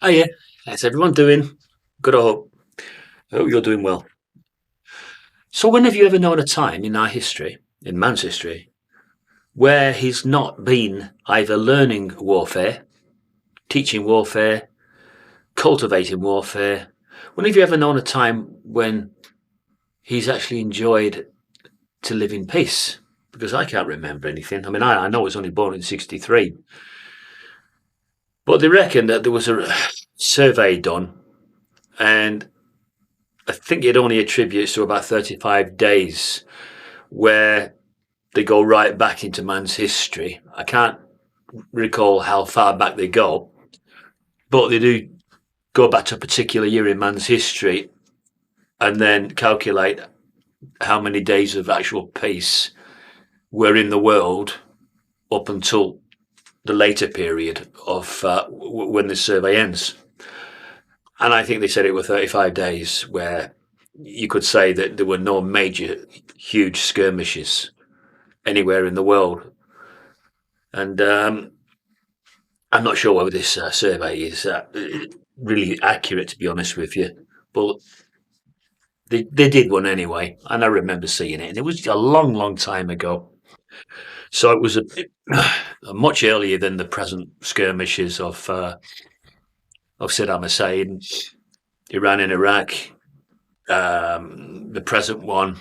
Oh yeah, how's everyone doing? Good. I hope you're doing well. So, when have you ever known a time in our history, in man's history, where he's not been either learning warfare, teaching warfare, cultivating warfare? When have you ever known a time when he's actually enjoyed to live in peace? Because I can't remember anything. I mean, I know I was only born in '63, but they reckon that there was a survey done, and I think it only attributes to about 35 days where they go right back into man's history. I can't recall how far back they go, but they do go back to a particular year in man's history and then calculate how many days of actual peace were in the world up until the later period of when the survey ends. And I think they said it were 35 days where you could say that there were no major, huge skirmishes anywhere in the world. And I'm not sure whether this survey is really accurate, to be honest with you, but they did one anyway, and I remember seeing it, and it was a long, long time ago. So it was much earlier than the present skirmishes of Saddam Hussein, Iran and Iraq, the present one,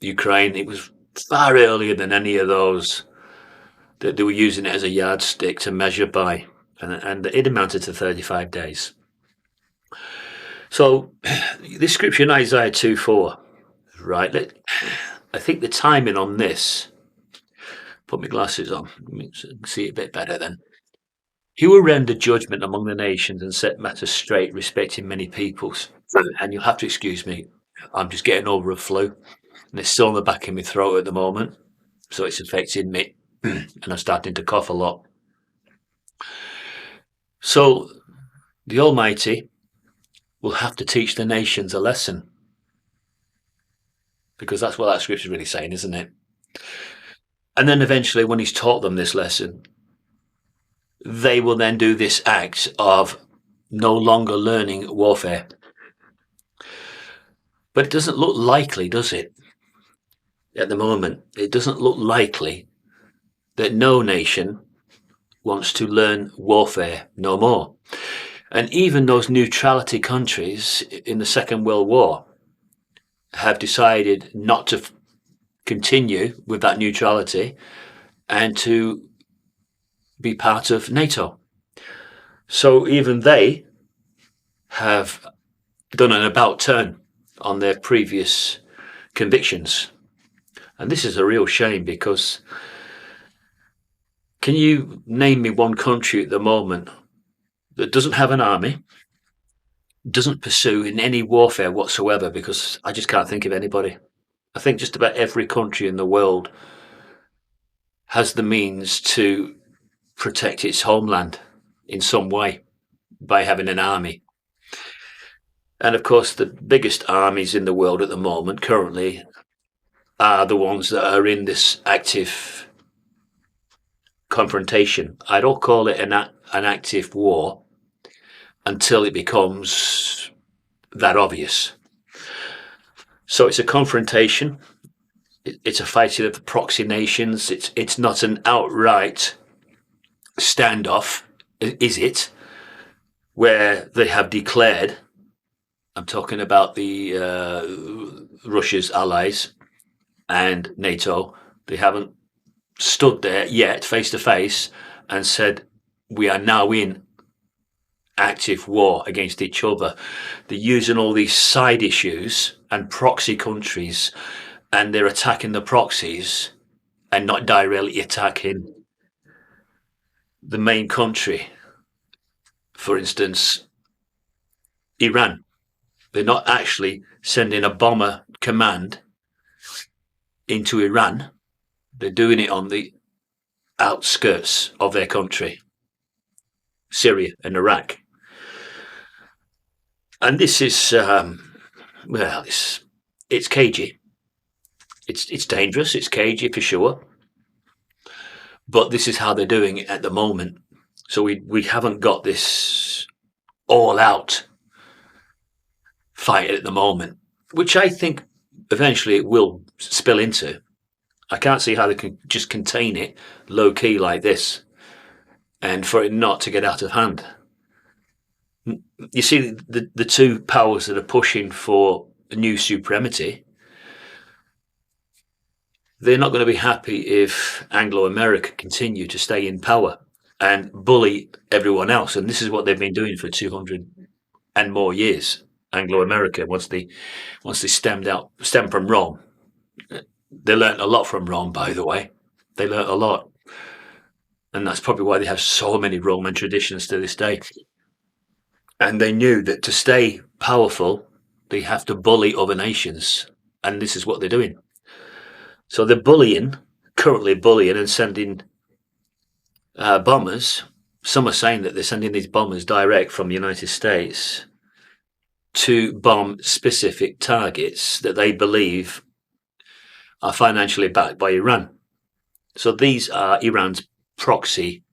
Ukraine. It was far earlier than any of those that they were using it as a yardstick to measure by, and it amounted to 35 days. So, this scripture in Isaiah 2:4, right? I think the timing on this, put my glasses on, see it a bit better then. He will render judgment among the nations and set matters straight respecting many peoples. And you'll have to excuse me, I'm just getting over a flu, and it's still on the back of my throat at the moment, so it's affecting me, and I'm starting to cough a lot. So, the Almighty will have to teach the nations a lesson, because that's what that scripture is really saying, isn't it? And then eventually, when he's taught them this lesson, they will then do this act of no longer learning warfare. But it doesn't look likely, does it? At the moment, it doesn't look likely that no nation wants to learn warfare no more. And even those neutrality countries in the Second World War have decided not to continue with that neutrality and to be part of NATO. So even they have done an about turn on their previous convictions. And this is a real shame, because can you name me one country at the moment that doesn't have an army, doesn't pursue in any warfare whatsoever? Because I just can't think of anybody. I think just about every country in the world has the means to protect its homeland in some way by having an army. And of course, the biggest armies in the world at the moment currently are the ones that are in this active confrontation. I don't call it an active war until it becomes that obvious. So it's a confrontation. It's a fighting of the proxy nations. It's not an outright standoff, is it? Where they have declared, I'm talking about the Russia's allies and NATO, they haven't stood there yet face to face and said, we are now in active war against each other. They're using all these side issues and proxy countries, and they're attacking the proxies and not directly attacking the main country. For instance, Iran. They're not actually sending a bomber command into Iran. They're doing it on the outskirts of their country, Syria and Iraq. And this is, well, it's cagey. It's dangerous. It's cagey for sure. But this is how they're doing it at the moment. So we haven't got this all out fight at the moment, which I think eventually it will spill into. I can't see how they can just contain it low key like this and for it not to get out of hand. You see, the two powers that are pushing for a new supremacy, they're not going to be happy if Anglo-America continue to stay in power and bully everyone else. And this is what they've been doing for 200 and more years. Anglo-America, once they stem from Rome, they learnt a lot from Rome. By the way, they learnt a lot, and that's probably why they have so many Roman traditions to this day. And they knew that to stay powerful, they have to bully other nations, and this is what they're doing. So they're currently bullying and sending bombers. Some are saying that they're sending these bombers direct from the United States to bomb specific targets that they believe are financially backed by Iran. So these are Iran's proxy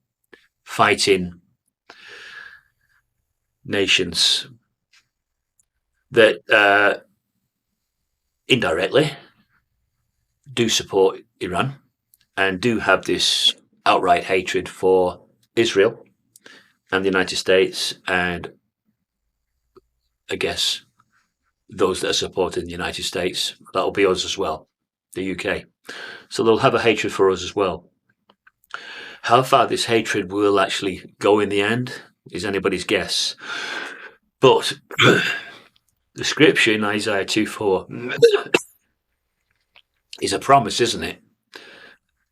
fighting nations that indirectly do support Iran and do have this outright hatred for Israel and the United States, and I guess those that are supporting the United States, that'll be us as well, the UK. So they'll have a hatred for us as well. How far this hatred will actually go in the end is anybody's guess. But the scripture in Isaiah 2:4 is a promise, isn't it?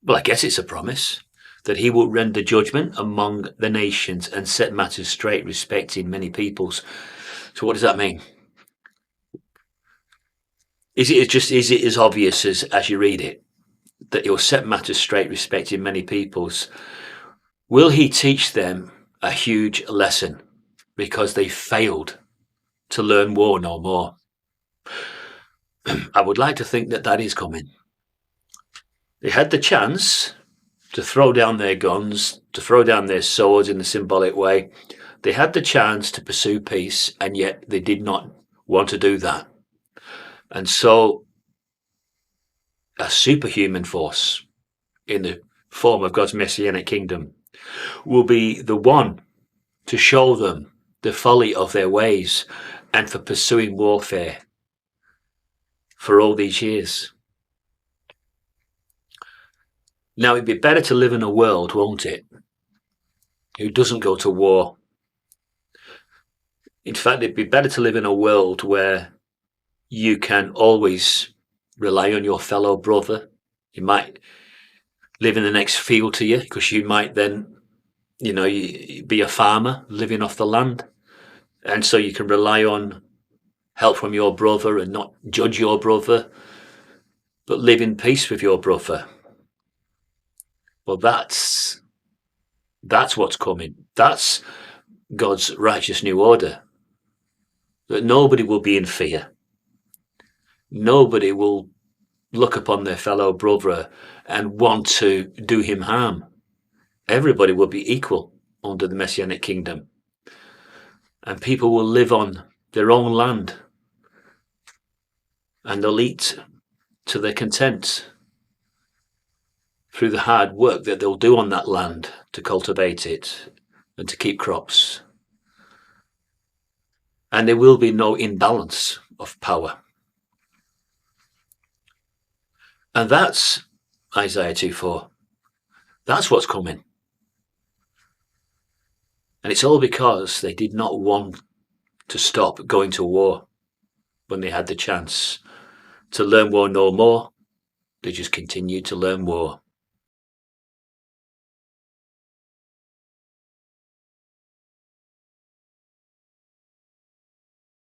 Well, I guess it's a promise that he will render judgment among the nations and set matters straight respecting many peoples. So what does that mean? Is it as obvious as you read it, that he'll set matters straight respecting many peoples? Will he teach them a huge lesson because they failed to learn war no more? I would like to think that is coming. They had the chance to throw down their guns, to throw down their swords in a symbolic way. They had the chance to pursue peace, and yet they did not want to do that. And so a superhuman force in the form of God's messianic kingdom will be the one to show them the folly of their ways and for pursuing warfare for all these years. Now, it'd be better to live in a world, won't it, who doesn't go to war. In fact, it'd be better to live in a world where you can always rely on your fellow brother. You might live in the next field to you because you might then, you be a farmer living off the land. And so you can rely on help from your brother and not judge your brother, but live in peace with your brother. Well, that's what's coming. That's God's righteous new order. That nobody will be in fear. Nobody will look upon their fellow brother and want to do him harm. Everybody will be equal under the Messianic kingdom. And people will live on their own land. And they'll eat to their content through the hard work that they'll do on that land to cultivate it and to keep crops. And there will be no imbalance of power. And that's Isaiah 2:4. That's what's coming. And it's all because they did not want to stop going to war when they had the chance to learn war no more. They just continued to learn war.